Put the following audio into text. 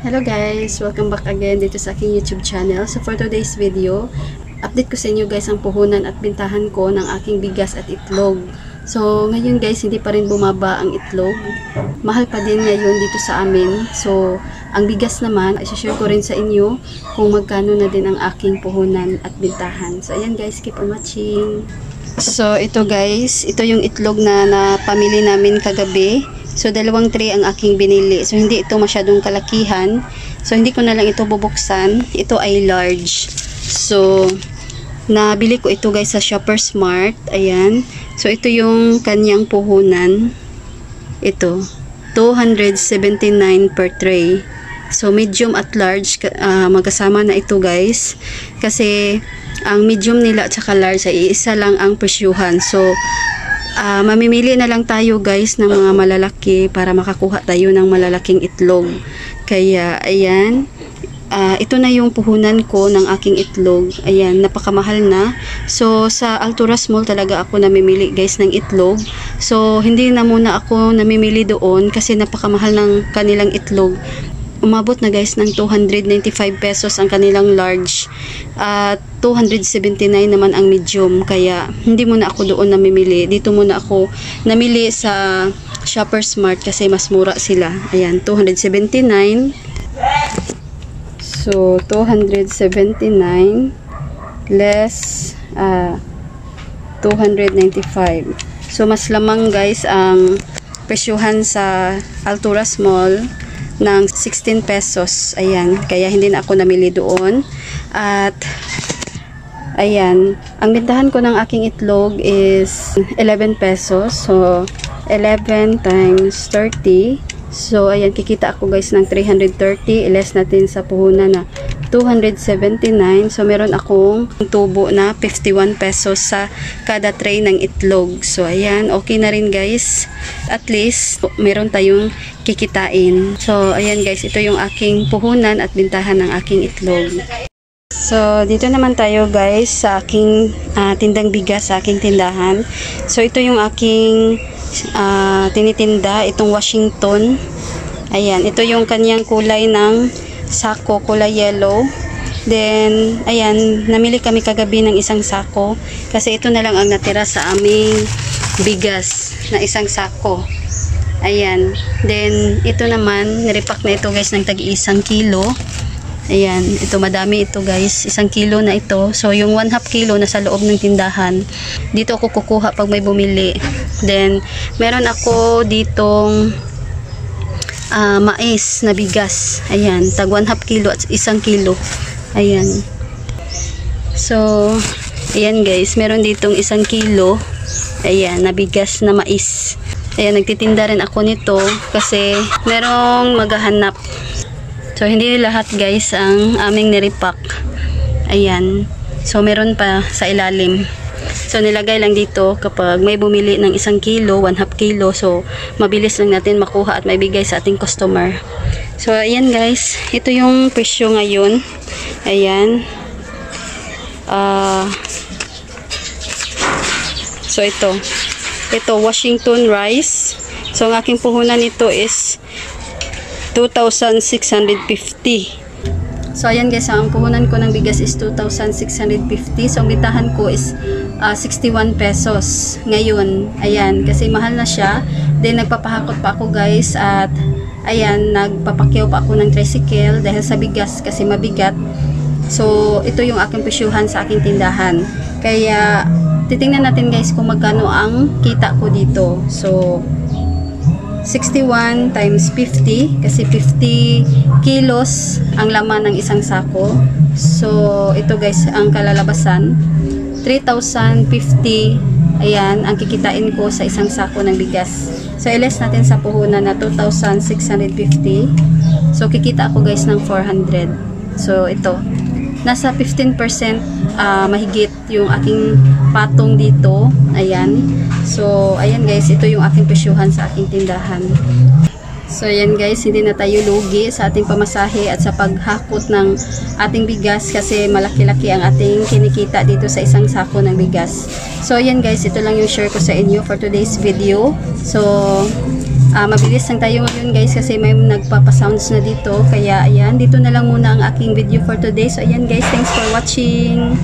Hello guys! Welcome back again dito sa aking YouTube channel. So for today's video, update ko sa inyo guys ang puhunan at bintahan ko ng aking bigas at itlog. So ngayon guys, hindi pa rin bumaba ang itlog. Mahal pa din ngayon dito sa amin. So ang bigas naman, i-share ko rin sa inyo kung magkano na din ang aking puhunan at bintahan. So ayan guys, keep on watching. So ito guys, ito yung itlog na napamili namin kagabi. So, 2 tray ang aking binili. So, hindi ito masyadong kalakihan. So, hindi ko na lang ito bubuksan. Ito ay large. So, nabili ko ito guys sa Shoppers Mart. Ayan. So, ito yung kanyang puhunan. Ito. 279 per tray. So, medium at large. Magkasama na ito guys. Kasi, ang medium nila at saka large ay iisa lang ang presyuhan. So, mamimili na lang tayo guys ng mga malalaki para makakuha tayo ng malalaking itlog. Kaya ayan, ito na yung puhunan ko ng aking itlog. Ayan, napakamahal na. So sa Alturas Mall talaga ako namimili guys ng itlog. So hindi na muna ako namimili doon kasi napakamahal ng kanilang itlog. Umabot na guys ng 295 pesos ang kanilang large at 279 naman ang medium, kaya hindi muna ako doon namimili. Dito muna ako namili sa Shoppers Mart kasi mas mura sila. Ayan, 279. So 279 less 295. So mas lamang guys ang presyuhan sa Alturas Mall ng 16 pesos. Ayan, kaya hindi na ako namili doon. At ayan, ang bintahan ko ng aking itlog is 11 pesos. So 11 times 30. So ayan, kikita ako guys ng 330. Iles natin sa puhunan na 279. So meron akong tubo na 51 pesos sa kada tray ng itlog. So ayan, okay na rin guys. At least meron tayong kikitain. So ayan guys, ito yung aking puhunan at bintahan ng aking itlog. So dito naman tayo guys sa aking tindang bigas, sa aking tindahan. So ito yung aking tinitinda, itong Washington. Ayan, ito yung kanyang kulay ng sako, kulay yellow. Then ayan, namili kami kagabi ng isang sako kasi ito na lang ang natira sa aming bigas na isang sako. Ayan, then ito naman nirepack na ito guys ng tag-1 kilo. Ayan, ito madami ito guys, 1 kilo na ito. So yung 1/2 kilo na sa loob ng tindahan, dito ako kukuha pag may bumili. Then meron ako ditong mais na bigas. Ayan, tag 1/2 kilo at 1 kilo. Ayan. So ayan guys, meron ditong 1 kilo. Ayan, na bigas na mais. Ayan, nagtitinda rin ako nito kasi merong maghahanap. So hindi lahat guys ang aming nirepack. Ayan. So meron pa sa ilalim. So nilagay lang dito kapag may bumili ng 1 kilo, 1/2 kilo. So mabilis lang natin makuha at maibigay sa ating customer. So ayan guys, ito yung presyo ngayon. Ayan. So ito Washington rice. So ang aking puhunan nito is 2,650. So ayan guys, ang puhunan ko ng bigas is 2,650. So ang bintahan ko is 61 pesos ngayon. Ayan, kasi mahal na siya. Then nagpapahakot pa ako guys at ayan, nagpapakyaw pa ako ng tricycle dahil sa bigas kasi mabigat. So ito yung aking presyuhan sa aking tindahan. Kaya titingnan natin guys kung magkano ang kita ko dito. So 61 times 50 kasi 50 kilos ang laman ng isang sako. So ito guys ang kalalabasan, 3,050. Ayan ang kikitain ko sa isang sako ng bigas. So iles natin sa puhunan na 2,650. So kikita ako guys ng 400. So ito nasa 15% mahigit yung aking patong dito. Ayan. So ayan guys, ito yung aking presyuhan sa aking tindahan. So ayan guys, hindi na tayo lugi sa ating pamasahe at sa paghakot ng ating bigas kasi malaki-laki ang ating kinikita dito sa isang sako ng bigas. So ayan guys, ito lang yung share ko sa inyo for today's video. So Mabilis lang tayo ngayon guys kasi may nagpapasounds na dito. Kaya ayan, dito na lang muna ang aking video for today. So ayan guys, thanks for watching.